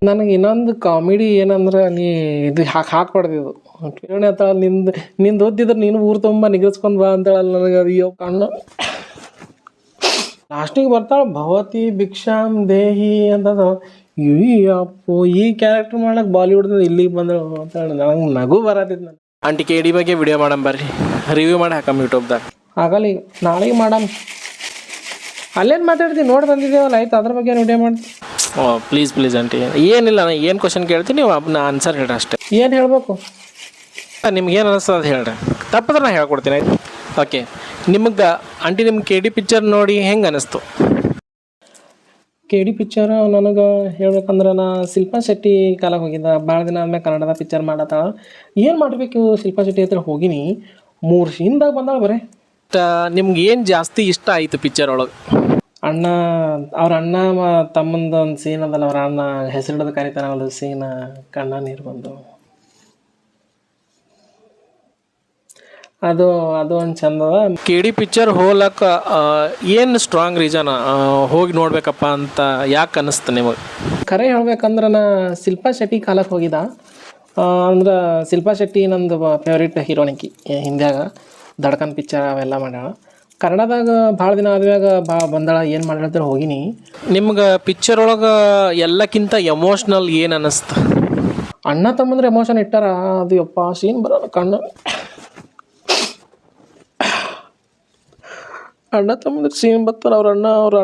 ನನಗೆ ಇನ್ನೊಂದು ಕಾಮಿಡಿ ಏನಂದ್ರೆ ನೀ ಇದು ಹಾಕ್ಬಾರ್ದು ಇದು ಕಿರಣಿ ಅಂತ ನಿಂದು ಓದಿದ್ರೆ ನೀನು ಊರು ತುಂಬ ನಿಗರ್ಸ್ಕೊಂಡು ಬಾ ಅಂತೇಳಲ್ಲ ನನಗೆ ಅಯ್ಯೋ ಕಣ್ಣು ಲಾಸ್ಟಿಗೆ ಬರ್ತಾಳೆ ಭವತಿ ಭಿಕ್ಷಾಂ ದೇಹಿ ಅಂತಂದು ಅಪ್ಪು ಈ ಕ್ಯಾರೆಕ್ಟರ್ ಮಾಡಕ್ಕೆ ಬಾಲಿವುಡ್ದ ಇಲ್ಲಿಗೆ ಬಂದಳು ಅಂತ ನನಗೆ ನಗು ಬರತ್ತಿತ್ತು ನಾನು. ಆಂಟಿ KD ಬಗ್ಗೆ ವಿಡಿಯೋ ಮಾಡಮ್ ಬರ್ರಿ, ರಿವ್ಯೂ ಮಾಡಿ ಹಾಕಮ್ ಯೂಟ್ಯೂಬ್ದಾಗ. ಆಗಲ್ಲ ಈಗ ನಾಳೆಗೆ ಮಾಡಮ್. ಅಲ್ಲೇನು ಮಾತಾಡ್ತೀನಿ ನೋಡಿ ಬಂದಿದ್ದೇವಲ್ಲ, ಆಯ್ತು ಅದ್ರ ಬಗ್ಗೆ ವಿಡಿಯೋ ಮಾಡ್ತೀನಿ. ಪ್ಲೀಸ್ ಆಂಟಿ, ಏನಿಲ್ಲ ನಾನು ಏನು ಕ್ವಶನ್ ಕೇಳ್ತೀನಿ ನೀವು ಅದನ್ನ ಆನ್ಸರ್ ಹೇಳ್ರಿ ಅಷ್ಟೇ. ಏನು ಹೇಳಬೇಕು ನಿಮ್ಗೆ ಏನು ಅನಿಸ್ತದೆ ಅದು ಹೇಳ್ರಿ, ತಪ್ಪದ್ರೆ ನಾನು ಹೇಳ್ಕೊಡ್ತೀನಿ ಆಯ್ತು. ಓಕೆ, ನಿಮಗೆ ಆಂಟಿ ನಿಮ್ಮ KD ಪಿಕ್ಚರ್ ನೋಡಿ ಹೆಂಗೆ ಅನ್ನಿಸ್ತು? KD ಪಿಕ್ಚರ್ ನನಗೆ ಹೇಳ್ಬೇಕಂದ್ರೆ ನಾ ಶಿಲ್ಪಾ ಶೆಟ್ಟಿ ಕಾಲಕ್ಕೆ ಹೋಗಿದ್ದೆ. ಭಾಳ ದಿನ ಆದ್ಮೇಲೆ ಕನ್ನಡದ ಪಿಕ್ಚರ್ ಮಾಡತ್ತಾಳ. ಏನು ಮಾಡಬೇಕು ಶಿಲ್ಪಾ ಶೆಟ್ಟಿ ಹತ್ರ ಹೋಗಿನಿ, 3 ಸೀನ್ದಾಗ ಬಂದಾಳ ಬರೀ. ನಿಮ್ಗೆ ಏನು ಜಾಸ್ತಿ ಇಷ್ಟ ಆಯಿತು ಪಿಕ್ಚರ್ ಒಳಗೆ? ಅವ್ರ ಅಣ್ಣ ತಮ್ಮಂದು ಒಂದು ಸೀನ್ ಅದಲ್ಲ, ಅವ್ರ ಅಣ್ಣ ಹೆಸರಿಡೋದು ಕರೀತಾನೆ, ಒಂದು ಸೀನ್ ಕಣ್ಣ ನೀರು ಬಂದು ಅದು ಒಂದು ಚಂದ ಅದ. KD ಪಿಕ್ಚರ್ ಹೋಲಕ್ಕೆ ಏನು ಸ್ಟ್ರಾಂಗ್ ರೀಸನ್ ಹೋಗಿ ನೋಡ್ಬೇಕಪ್ಪ ಅಂತ ಯಾಕೆ ಅನ್ನಿಸ್ತು ನಿಮಗೆ? ಖರೆ ಹೇಳ್ಬೇಕಂದ್ರೆ ನಾ ಶಿಲ್ಪಾ ಶೆಟ್ಟಿ ಕಾಲಕ್ಕೆ ಹೋಗಿದ್ದ. ಅಂದ್ರೆ ಶಿಲ್ಪಾ ಶೆಟ್ಟಿ ನಂದು ಫೇವ್ರೇಟ್ ಹೀರೋಣಿಕಿ. ಹಿಂದ್ಯಾಗ ದಡ್ಕನ್ ಪಿಕ್ಚರ್ ಅವೆಲ್ಲ ಮಾಡ್ಯಾಳ. ಕನ್ನಡದಾಗ ಭಾಳ ದಿನ ಆದ್ಮ್ಯಾಗ ಬಂದಾಳ, ಏನು ಮಾಡ್ಯಾಳ ಹೋಗಿನಿ. ನಿಮ್ಗೆ ಪಿಕ್ಚರ್ ಒಳಗೆ ಎಲ್ಲಕ್ಕಿಂತ ಎಮೋಷ್ನಲ್ ಏನು ಅನ್ನಿಸ್ತು? ಅಣ್ಣ ತಮ್ಮಂದ್ರೆ ಎಮೋಷನ್ ಇಟ್ಟಾರ, ಅದು ಯಪ್ಪ ಸೀನ್ ಬರೋಣ ಕಣ್ಣು. ಅಣ್ಣ ತಮ್ಮಂದ್ರೆ ಸೀನ್ ಬರ್ತಾರೆ, ಅವ್ರ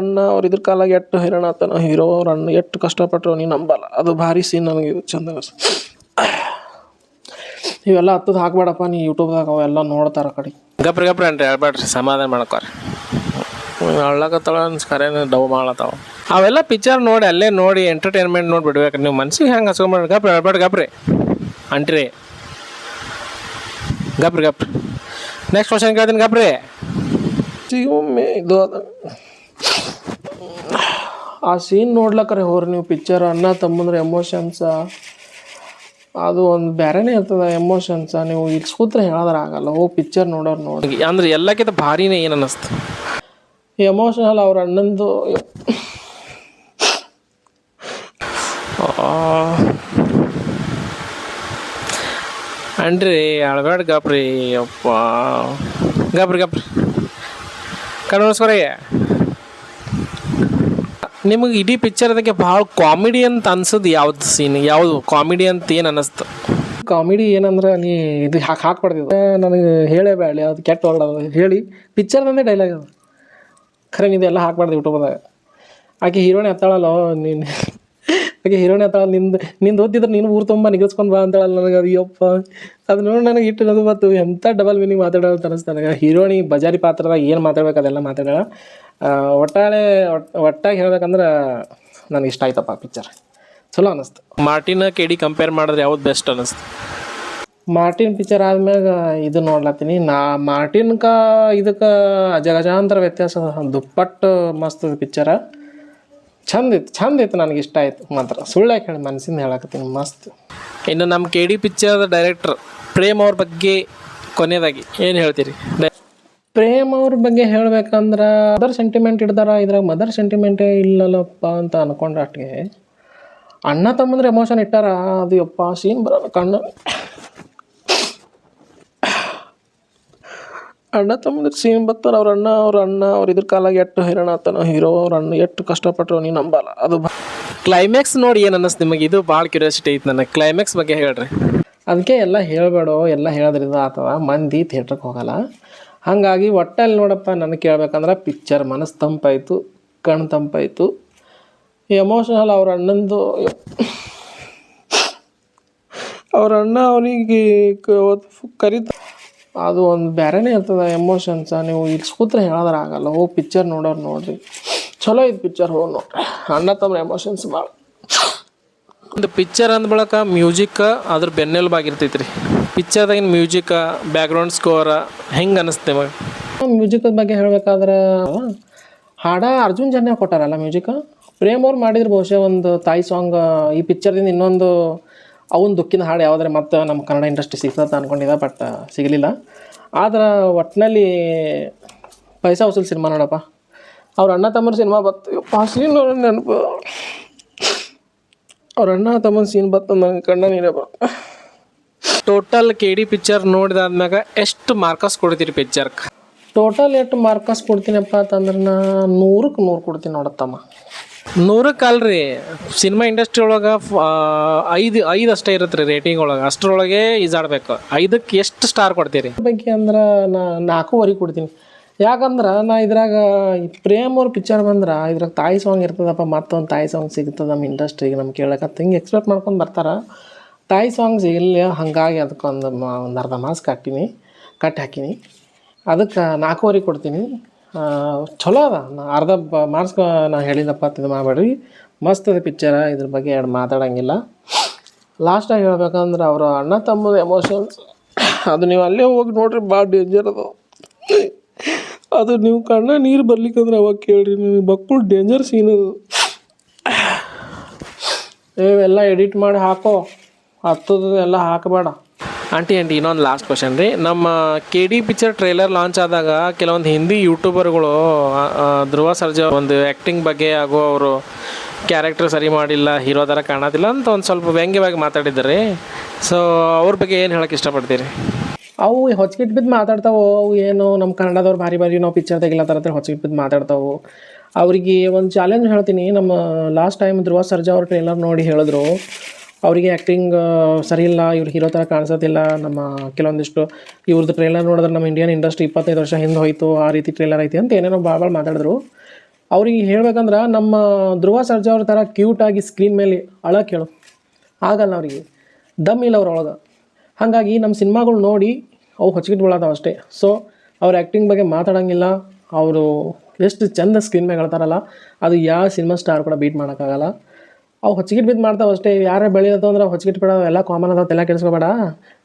ಅಣ್ಣ ಅವ್ರ ಇದ್ರ ಕಾಲಾಗ ಎಷ್ಟು ಹೈರಾಣ ಆತನ ಹೀರೋ, ಅವ್ರ ಅಣ್ಣ ಎಷ್ಟು ಕಷ್ಟಪಟ್ಟರು ನೀನು ನಂಬಲ್ಲ. ಅದು ಭಾರಿ ಸೀನ್ ನನಗೆ ಇದು ಚಂದ ಅನಿಸ್ತು. ಇವೆಲ್ಲ ಹತ್ತದ ಹಾಕ್ಬೇಡಪ್ಪ ನೀ ಯೂಟ್ಯೂಬ್ದಾಗ, ಅವೆಲ್ಲ ನೋಡ್ತಾರ ಕಡೆ. ಗಪ್ರಿ ಅಂತ ಹೇಳ್ಬೇಡ್ರಿ, ಸಮಾಧಾನ ಮಾಡ್ಕೋರಿ. ಹಳ್ಳಕತ್ತಳ ಕರೇನು ಡವ್ ಮಾಡತ್ತಾವ. ಅವೆಲ್ಲ ಪಿಕ್ಚರ್ ನೋಡಿ ಅಲ್ಲೇ ನೋಡಿ ಎಂಟರ್ಟೈನ್ಮೆಂಟ್ ನೋಡಿ ಬಿಡ್ಬೇಕ್ರಿ. ನೀವು ಮನ್ಸಿಗೆ ಹೆಂಗೆ ಹಸ್ಕೊಂಡ್ಬಿಡ್ರಿ. ಗಪ್ರಿ ಹೇಳ್ಬೇಡ್ರಿ, ಗಪ್ರಿ ಅಂಟ್ರಿ, ಗಪ್ರಿ. ನೆಕ್ಸ್ಟ್ ಕ್ವಶನ್ ಕೇಳ್ತೀನಿ, ಗಪ್ರಿ. ಒಮ್ಮೆ ಇದು ಅದ ಆ ಸೀನ್ ನೋಡ್ಲಕ್ಕರೆ ಹೋರಿ ನೀವು ಪಿಕ್ಚರ್. ಅಣ್ಣ ತಮ್ಮಂದ್ರೆ ಎಮೋಷನ್ಸ ಅದು ಒಂದು ಬೇರೆನೇ ಇರ್ತದೆ ಎಮೋಷನ್ಸ. ನೀವು ಇಲ್ಲಿ ಕೂತ್ರೆ ಹೇಳೋದ್ರ ಆಗಲ್ಲ, ಹೋಗಿ ಪಿಕ್ಚರ್ ನೋಡೋರು ನೋಡಿ. ಅಂದ್ರೆ ಎಲ್ಲಕ್ಕಿಂತ ಭಾರಿನೇ ಏನು ಅನ್ನಿಸ್ತು? ಎಮೋಷನಲ್ ಅವ್ರ ಅಣ್ಣಂದು ಅನ್ರಿ ಅಳ್ಬೇಡ ಗಪ್ರಿ. ಅಪ್ಪ ಗಪ್ರಿ ಕಣ್ಮಸ್ಕೊರೆ. ನಿಮಗೆ ಇಡೀ ಪಿಕ್ಚರ್ದಾಗೆ ಭಾಳ ಕಾಮಿಡಿ ಅಂತ ಅನ್ಸೋದು ಯಾವ್ದು ಸೀನ್, ಯಾವುದು ಕಾಮಿಡಿ ಅಂತ ಏನು ಅನ್ನಿಸ್ತು? ಕಾಮಿಡಿ ಏನಂದ್ರೆ ನೀ ಇದು ಹಾಕ್ಬಾರ್ದಿದ್ದು ನನಗೆ ಹೇಳೇ ಬೇಡ, ಅದು ಕೆಟ್ಟ ಹೊರಡೋದು ಹೇಳಿ ಪಿಕ್ಚರ್ದಂದೇ ಡೈಲಾಗ್ ಅದು. ಖರೆ ನಿಂದೆಲ್ಲ ಹಾಕ್ಬಾರ್ದು ಯೂಟ್ಯೂಬ್ದಾಗ. ಆಕೆ ಹೀರೋಣಿ ಹತ್ತಾಳಲ್ಲ, ಆಕೆ ಹೀರೋಣಿ ಹತ್ತಾಳ, ನಿಂದು ಓದಿದ್ರೆ ನೀನು ಊರು ತುಂಬ ನಿಗರ್ಸ್ಕೊಂಡು ಬಾ ಅಂತೇಳಲ್ಲ ನನಗೆ. ಅದು ಯಪ್ಪ ಅದು ನೋಡಿ ನನಗೆ ಇಟ್ಟು ನಗು ಬಂತು. ಎಂಥ ಡಬಲ್ ಮೀನಿಂಗ್ ಮಾತಾಡೋ ಅಂತ ಅನಿಸ್ತು ನನಗೆ. ಹೀರೋಣಿ ಬಜಾರಿ ಪಾತ್ರದಾಗ ಏನು ಮಾತಾಡ್ಬೇಕು ಅದೆಲ್ಲ ಮಾತಾಡೋಣ. ಒಟ್ಟಾಗಿ ಹೇಳ್ಬೇಕಂದ್ರೆ ನನಗೆ ಇಷ್ಟ ಆಯ್ತಪ್ಪ ಪಿಕ್ಚರ್, ಚಲೋ ಅನ್ನಿಸ್ತು. ಮಾರ್ಟಿನ್ KD ಕಂಪೇರ್ ಮಾಡಿದ್ರೆ ಯಾವ್ದು ಬೆಸ್ಟ್ ಅನ್ನಿಸ್ತು? ಮಾರ್ಟಿನ್ ಪಿಕ್ಚರ್ ಆದ್ಮ್ಯಾಗ ಇದು ನೋಡ್ಲತ್ತೀನಿ ನಾ. ಮಾರ್ಟಿನ್ಕ ಇದಕ್ಕೆ ಅಜಗಜಾಂತರ ವ್ಯತ್ಯಾಸ, ದುಪ್ಪಟ್ಟು ಮಸ್ತ್ ಪಿಕ್ಚರ. ಚಂದ ಇತ್ತು ನನಗೆ ಇಷ್ಟ ಆಯ್ತು ಮಾತ್ರ. ಸುಳ್ಳ್ಯಾಕೆ ಹೇಳಿ ಮನಸ್ಸಿಂದ ಹೇಳಕತ್ತೀನಿ, ಮಸ್ತ್. ಇನ್ನು ನಮ್ಮ KD ಪಿಕ್ಚರ್ದ ಡೈರೆಕ್ಟರ್ ಪ್ರೇಮ್ ಅವ್ರ ಬಗ್ಗೆ ಕೊನೆಯದಾಗಿ ಏನು ಹೇಳ್ತೀರಿ? ಪ್ರೇಮ್ ಅವ್ರ ಬಗ್ಗೆ ಹೇಳ್ಬೇಕಂದ್ರೆ ಮದರ್ ಸೆಂಟಿಮೆಂಟ್ ಹಿಡ್ದಾರ, ಇದ್ರಾಗ ಮದರ್ ಸೆಂಟಿಮೆಂಟೇ ಇಲ್ಲಲ್ಲಪ್ಪ ಅಂತ ಅನ್ಕೊಂಡ್ರೆ ಅಷ್ಟಿಗೆ. ಅಣ್ಣ ತಮ್ಮಂದ್ರೆ ಎಮೋಷನ್ ಇಟ್ಟಾರ, ಅದು ಯಪ್ಪ ಸೀನ್ ಬರೋಣ ಕಣ್ಣು. ಅಣ್ಣ ತಮ್ಮಂದ್ರೆ ಸೀನ್ ಬರ್ತಾರೆ, ಅವ್ರ ಅಣ್ಣ ಅವ್ರ ಇದ್ರ ಕಾಲಾಗ ಎಷ್ಟು ಹೈರಾಣ ಆತನ ಹೀರೋ, ಅವ್ರ ಅಣ್ಣ ಎಷ್ಟು ಕಷ್ಟಪಟ್ಟರು ನೀನು ನಂಬಲ್ಲ. ಅದು ಕ್ಲೈಮ್ಯಾಕ್ಸ್ ನೋಡಿ ಏನು ಅನ್ನಿಸ್ತು ನಿಮಗೆ? ಇದು ಭಾಳ ಕ್ಯೂರಿಯಾಸಿಟಿ ಐತೆ ನನಗೆ, ಕ್ಲೈಮ್ಯಾಕ್ಸ್ ಬಗ್ಗೆ ಹೇಳ್ರಿ. ಅದಕ್ಕೆ ಎಲ್ಲ ಹೇಳಬೇಡೋ, ಎಲ್ಲ ಹೇಳೋದ್ರಿಂದ ಆತವ, ಮಂದಿ ಥಿಯೇಟ್ರಿಗೆ ಹೋಗಲ್ಲ. ಹಾಗಾಗಿ ಒಟ್ಟಲ್ಲಿ ನೋಡಪ್ಪ, ನನಗೆ ಕೇಳ್ಬೇಕಂದ್ರೆ ಪಿಕ್ಚರ್ ಮನಸ್ಸು ತಂಪಾಯಿತು, ಕಣ್ಣು ತಂಪಾಯಿತು. ಎಮೋಷನಲ್ ಅವ್ರ ಅಣ್ಣಂದು, ಅವ್ರ ಅಣ್ಣ ಅವನಿಗೆ ಕರೀತ, ಅದು ಒಂದು ಬೇರೆನೇ ಇರ್ತದೆ ಎಮೋಷನ್ಸ. ನೀವು ಇಲ್ಲಿ ಕೂತ್ರೆ ಹೇಳೋದ್ರ ಆಗಲ್ಲ, ಹೋಗಿ ಪಿಕ್ಚರ್ ನೋಡೋರು ನೋಡ್ರಿ. ಚಲೋ ಇದು ಪಿಕ್ಚರ್, ಹೋಗಿ ನೋಡ್ರಿ. ಅಣ್ಣ ತಮ್ಮ ಎಮೋಷನ್ಸ್ ಭಾಳ. ಒಂದು ಪಿಕ್ಚರ್ ಅಂದ ಬಳಕ ಮ್ಯೂಸಿಕ್ ಅದ್ರ ಬೆನ್ನೆಲುಬಾಗಿರ್ತೈತೆ ರೀ. ಪಿಕ್ಚರ್ದಾಗಿನ ಮ್ಯೂಸಿಕ್, ಬ್ಯಾಕ್ಗ್ರೌಂಡ್ ಸ್ಕೋರ್ ಹೆಂಗೆ ಅನ್ನಿಸ್ತೆ ನಿಮಗೆ? ಮ್ಯೂಸಿಕ್ ಬಗ್ಗೆ ಹೇಳ್ಬೇಕಾದ್ರೆ ಹಾಡ ಅರ್ಜುನ್ ಜನ್ಯ ಕೊಟ್ಟಾರಲ್ಲ ಮ್ಯೂಸಿಕ್. ಪ್ರೇಮ್ ಅವ್ರು ಮಾಡಿದ್ರೆ ಬಹುಶಃ ಒಂದು ತಾಯಿ ಸಾಂಗ್ ಈ ಪಿಕ್ಚರ್ದಿಂದ ಇನ್ನೊಂದು ಅವನ ದುಃಖಿನ ಹಾಡು ಯಾವುದ್ರೆ ಮತ್ತು ನಮ್ಮ ಕನ್ನಡ ಇಂಡಸ್ಟ್ರಿ ಸಿಗ್ತದೆ ಅಂದ್ಕೊಂಡಿದ್ದೆ, ಬಟ್ ಸಿಗಲಿಲ್ಲ. ಆದ್ರೆ ಒಟ್ಟಿನಲ್ಲಿ ಪೈಸಾ ವಸೂಲ್ ಸಿನಿಮಾ ನೋಡಪ್ಪ. ಅವ್ರ ಅಣ್ಣ ತಮ್ಮರ ಸಿನಿಮಾ ಬತ್ತು, ಸೀನ್ ನೆನಪು. ಅವ್ರ ಅಣ್ಣ ತಮ್ಮನ ಸೀನ್ ಬರ್ತದೆ ನಂಗೆ ಕಣ್ಣ ನೀರೇ ಬರ್ತದೆ. ಟೋಟಲ್ KD ಪಿಕ್ಚರ್ ನೋಡಿದಾದ್ಮ್ಯಾಗ ಎಷ್ಟು ಮಾರ್ಕಸ್ ಕೊಡ್ತೀರಿ ಪಿಕ್ಚರ್ಗೆ? ಟೋಟಲ್ ಎಷ್ಟು ಮಾರ್ಕಸ್ ಕೊಡ್ತೀನಪ್ಪ ಅಂತಂದ್ರೆ ನಾ 100ಕ್ಕೆ 100 ಕೊಡ್ತೀನಿ ನೋಡತ್ತಮ್ಮ. 100ಕ್ಕೆ ಅಲ್ರಿ, ಸಿನಿಮಾ ಇಂಡಸ್ಟ್ರಿ ಒಳಗೆ 5 ಅಷ್ಟೇ ಇರುತ್ತೆ ರೀ ರೇಟಿಂಗ್ ಒಳಗೆ, ಅಷ್ಟರೊಳಗೆ ಈಜಾಡ್ಬೇಕು. 5ಕ್ಕೆ ಎಷ್ಟು ಸ್ಟಾರ್ ಕೊಡ್ತೀರಿ? ಬಗ್ಗೆ ಅಂದ್ರೆ ನಾ 4.5 ಕೊಡ್ತೀನಿ. ಯಾಕಂದ್ರೆ ನಾ ಇದ್ರಾಗ ಪ್ರೇಮ್ ಅವ್ರ ಪಿಕ್ಚರ್ ಬಂದ್ರೆ ಇದ್ರಾಗ ತಾಯಿ ಸಾಂಗ್ ಇರ್ತದಪ್ಪ, ಮತ್ತೊಂದು ತಾಯಿ ಸಾಂಗ್ ಸಿಗ್ತದೆ ನಮ್ಮ ಇಂಡಸ್ಟ್ರಿಗೆ, ನಮ್ಗೆ ಕೇಳಕತ್ತ ಹಿಂಗೆ ಎಕ್ಸ್ಪೆಕ್ಟ್ ಮಾಡ್ಕೊಂಡು ಬರ್ತಾರೆ. ತಾಯಿ ಸಾಂಗ್ ಸಿಗಲಿಲ್ಲ, ಹಾಗಾಗಿ ಅದಕ್ಕೊಂದು ಅರ್ಧ ಮಾರ್ಕ್ಸ್ ಕಟ್ಟಿ ಹಾಕೀನಿ. ಅದಕ್ಕೆ 4.5 ಕೊಡ್ತೀನಿ. ಚಲೋ ಅದ, ನಾ ಅರ್ಧ ಮಾರ್ಕ್ಸ್ ನಾ ಹೇಳಿದಪ್ಪ ಇದು ಮಾಡಬೇಡ್ರಿ, ಮಸ್ತ್ ಅದ ಪಿಕ್ಚರ, ಇದ್ರ ಬಗ್ಗೆ ಎರಡು ಮಾತಾಡೋಂಗಿಲ್ಲ. ಲಾಸ್ಟಾಗಿ ಹೇಳ್ಬೇಕಂದ್ರೆ ಅವರು ಅಣ್ಣ ತಮ್ಮದ ಎಮೋಷನ್ಸ್ ಅದು ನೀವು ಅಲ್ಲೇ ಹೋಗಿ ನೋಡ್ರಿ, ಭಾಳ ಡೇಂಜರ್ ಅದು. ಅದು ನೀವು ಕಣ್ಣ ನೀರು ಬರ್ಲಿಕ್ಕಂದ್ರೆ ಅವಾಗ ಕೇಳ್ರಿ, ನೀವು ಬಕ್ಕುಳ್ ಡೇಂಜರ್ ಸೀನ್ ಅದು. ಇವೆಲ್ಲ ಎಡಿಟ್ ಮಾಡಿ ಹಾಕೋ, ಹತ್ತದ ಎಲ್ಲ ಹಾಕಬೇಡ. ಆಂಟಿ ಇನ್ನೊಂದು ಲಾಸ್ಟ್ ಕ್ವಶನ್ ರೀ. ನಮ್ಮ KD ಪಿಕ್ಚರ್ ಟ್ರೈಲರ್ ಲಾಂಚ್ ಆದಾಗ ಕೆಲವೊಂದು ಹಿಂದಿ ಯೂಟ್ಯೂಬರ್ಗಳು ಧ್ರುವ ಸರ್ಜಾ ಒಂದು ಆ್ಯಕ್ಟಿಂಗ್ ಬಗ್ಗೆ ಹಾಗೂ ಅವರು ಕ್ಯಾರೆಕ್ಟರ್ ಸರಿ ಮಾಡಿಲ್ಲ, ಹೀರೋ ಥರ ಕಾಣೋದಿಲ್ಲ ಅಂತ ಒಂದು ಸ್ವಲ್ಪ ವ್ಯಂಗ್ಯವಾಗಿ ಮಾತಾಡಿದ್ದಾರೆ. ಸೊ ಅವ್ರ ಬಗ್ಗೆ ಏನು ಹೇಳೋಕ್ಕೆ ಇಷ್ಟಪಡ್ತೀರಿ? ಅವು ಹೊಚ್ಕಿಟ್ಟು ಬಿದ್ದು ಮಾತಾಡ್ತಾವೆ. ಅವು ಏನು ನಮ್ಮ ಕನ್ನಡದವ್ರು ಭಾರಿ ನಾವು ಪಿಕ್ಚರ್ ತೆಗಿಲ್ಲ ಥರ ಹೊಚ್ಕಿಟ್ಟು ಬಿದ್ದು ಮಾತಾಡ್ತಾವೆ. ಅವರಿಗೆ ಒಂದು ಚಾಲೆಂಜ್ ಹೇಳ್ತೀನಿ. ನಮ್ಮ ಲಾಸ್ಟ್ ಟೈಮ್ ಧ್ರುವ ಸರ್ಜಾ ಅವ್ರ ಟ್ರೈಲರ್ ನೋಡಿ ಹೇಳಿದ್ರು ಅವರಿಗೆ ಆ್ಯಕ್ಟಿಂಗ್ ಸರಿ ಇಲ್ಲ, ಇವ್ರು ಹೀರೋ ಥರ ಕಾಣಿಸೋದಿಲ್ಲ. ನಮ್ಮ ಕೆಲವೊಂದಿಷ್ಟು ಇವ್ರದ್ದು ಟ್ರೈಲರ್ ನೋಡಿದ್ರೆ ನಮ್ಮ ಇಂಡಿಯನ್ ಇಂಡಸ್ಟ್ರಿ 25 ವರ್ಷ ಹಿಂದೆ ಹೋಯಿತು, ಆ ರೀತಿ ಟ್ರೈಲರ್ ಐತಿ ಅಂತ ಏನೇನೋ ಭಾಳ ಮಾತಾಡಿದ್ರು. ಅವ್ರಿಗೆ ಹೇಳ್ಬೇಕಂದ್ರೆ ನಮ್ಮ ಧ್ರುವ ಸರ್ಜಾ ಅವ್ರ ಥರ ಕ್ಯೂಟಾಗಿ ಸ್ಕ್ರೀನ್ ಮೇಲೆ ಅಳಕ್ಕೆ ಹೇಳು, ಆಗಲ್ಲ ಅವರಿಗೆ, ದಮ್ ಇಲ್ಲ ಅವ್ರೊಳಗೆ. ಹಾಗಾಗಿ ನಮ್ಮ ಸಿನಿಮಾಗಳು ನೋಡಿ ಅವು ಹೊಚ್ಕಿಟ್ಟು ಬೀಳೋದಾವ ಅಷ್ಟೇ. ಸೊ ಅವ್ರ ಆ್ಯಕ್ಟಿಂಗ್ ಬಗ್ಗೆ ಮಾತಾಡೋಂಗಿಲ್ಲ. ಅವರು ಎಷ್ಟು ಚಂದ ಸ್ಕ್ರೀನ್ ಮೇಲೆ ಹೇಳ್ತಾರಲ್ಲ, ಅದು ಯಾವ ಸಿನಿಮಾ ಸ್ಟಾರ್ ಕೂಡ ಬೀಟ್ ಮಾಡೋಕ್ಕಾಗಲ್ಲ. ಅವು ಹೊಚ್ಕಿಟ್ಟು ಬಿದ್ದು ಮಾಡ್ತಾವೆ ಅಷ್ಟೇ. ಯಾರೇ ಬೆಳೆಯೋದು ಅಂದ್ರೆ ಹೊಚ್ಕಿಟ್ಟು ಬಿಡೋ ಎಲ್ಲ ಕಾಮನ್ ಅದಾವ, ತಲೆ ಕೆಡಿಸ್ಕೋಬೇಡ.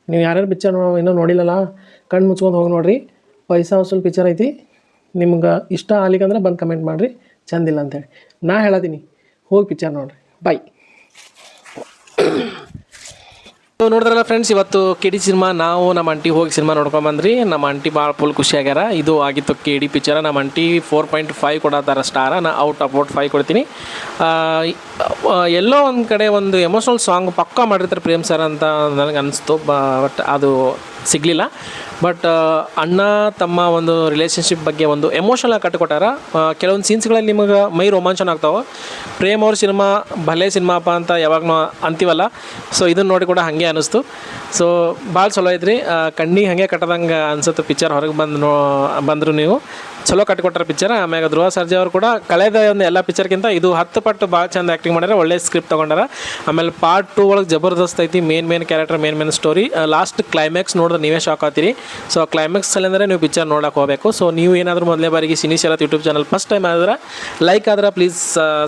ನೀವು ಯಾರ್ಯಾರು ಪಿಕ್ಚರ್ ಇನ್ನೂ ನೋಡಿಲ್ಲಲ್ಲ, ಕಣ್ಣು ಮುಚ್ಕೊಂಡು ಹೋಗಿ ನೋಡಿರಿ. ಪೈಸಾ ವಸೂಲ್ ಪಿಕ್ಚರ್ ಐತಿ. ನಿಮ್ಗೆ ಇಷ್ಟ ಆಗ್ಲಿಕ್ಕಂದ್ರೆ ಬಂದು ಕಮೆಂಟ್ ಮಾಡಿರಿ ಚಂದಿಲ್ಲ ಅಂತೇಳಿ. ನಾ ಹೇಳತ್ತೀನಿ, ಹೋಗಿ ಪಿಕ್ಚರ್ ನೋಡಿರಿ. ಬಾಯ್. ನೋಡಿದ್ರಲ್ಲ ಫ್ರೆಂಡ್ಸ್, ಇವತ್ತು KD ಸಿನಿಮಾ ನಾವು ನಮ್ಮ ಆಂಟಿ ಹೋಗಿ ಸಿನಿಮಾ ನೋಡ್ಕೊಂಬಂದ್ರಿ. ನಮ್ಮ ಆಂಟಿ ಭಾಳ ಫುಲ್ ಖುಷಿಯಾಗ್ಯಾರ. ಇದು ಆಗಿತ್ತು KD ಪಿಕ್ಚರ. ನಮ್ಮ ಆಂಟಿ 4.5 ಕೊಡತ್ತಾರ ಸ್ಟಾರ, ನಾ ಔಟ್ ಆಫ್ 5 ಕೊಡ್ತೀನಿ. ಎಲ್ಲೋ ಒಂದು ಕಡೆ ಒಂದು ಎಮೋಷ್ನಲ್ ಸಾಂಗ್ ಪಕ್ಕಾ ಮಾಡಿರ್ತಾರೆ ಪ್ರೇಮ್ ಸರ್ ಅಂತ ನನಗೆ ಅನಿಸ್ತು. ಬಟ್ ಅದು ಸಿಗಲಿಲ್ಲ. ಬಟ್ ಅಣ್ಣ ತಮ್ಮ ಒಂದು ರಿಲೇಷನ್ಶಿಪ್ ಬಗ್ಗೆ ಒಂದು ಎಮೋಷನಲ್ ಕಟ್ಟಿಕೊಟ್ಟಾರ. ಕೆಲವೊಂದು ಸೀನ್ಸ್ಗಳಲ್ಲಿ ನಿಮಗೆ ಮೈ ರೋಮಾಂಚನ ಆಗ್ತಾವೆ. ಪ್ರೇಮ್ ಅವ್ರ ಸಿನಿಮಾ ಭಲೇ ಸಿನಿಮಾಪ್ಪ ಅಂತ ಯಾವಾಗ ಅಂತೀವಲ್ಲ, ಸೊ ಇದನ್ನು ನೋಡಿ ಕೂಡ ಹಾಗೆ ಅನ್ನಿಸ್ತು. ಸೊ ಭಾಳ ಚಲೋ ಐತ್ರಿ. ಕಣ್ಣಿಗೆ ಹಾಗೆ ಕಟ್ಟದಂಗೆ ಅನ್ಸುತ್ತೆ ಪಿಕ್ಚರ್. ಹೊರಗೆ ಬಂದರು ನೀವು ಚಲೋ ಕಟ್ಟಿಕೊಟ್ಟಾರ ಪಿಕ್ಚರ್. ಆಮ್ಯಾಗ ಧ್ರುವ ಸರ್ಜಾ ಅವರು ಕೂಡ ಕಳೆದ ಒಂದು ಎಲ್ಲ ಪಿಕ್ಚರ್ಗಿಂತ ಇದು 10 ಪಟ್ಟು ಭಾಳ ಚಂದ ಆ್ಯಕ್ಟಿಂಗ್ ಮಾಡ್ಯಾರ, ಒಳ್ಳೆ ಸ್ಕ್ರಿಪ್ಟ್ ತೊಗೊಂಡಾರ. ಆಮೇಲೆ ಪಾರ್ಟ್ 2 ಒಳಗೆ ಜಬರ್ದಸ್ತ್ ಐತಿ. Main character, main story. Last climax ನೋಡಿದ್ರೆ ನೀವೇ ಶಾಕ್ ಆಗ್ತೀರಿ. ಸೊ ಕ್ಲೈಮ್ಯಾಕ್ಸಲ್ಲಿ ಅಂದರೆ ನೀವು ಪಿಕ್ಚರ್ ನೋಡೋಕೆ ಹೋಗಬೇಕು. ಸೊ ನೀವು ಏನಾದರೂ ಮೊದಲೇ ಬಾರಿಗೆ ಸಿನಿ ಶರತ್ ಯೂಟ್ಯೂಬ್ ಚಾನಲ್ ಫಸ್ಟ್ ಟೈಮ್ ಆದ್ರೆ ಲೈಕ್ ಆದ್ರೆ ಪ್ಲೀಸ್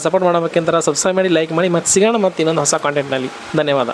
ಸಪೋರ್ಟ್ ಮಾಡೋಬೇಕಂತ ಸಬ್ಸ್ಕ್ರೈಬ್ ಮಾಡಿ, ಲೈಕ್ ಮಾಡಿ. ಮತ್ತು ಸಿಗೋಣ ಮತ್ತು ಇನ್ನೊಂದು ಹೊಸ ಕಾಂಟೆಂಟ್ನಲ್ಲಿ. ಧನ್ಯವಾದ.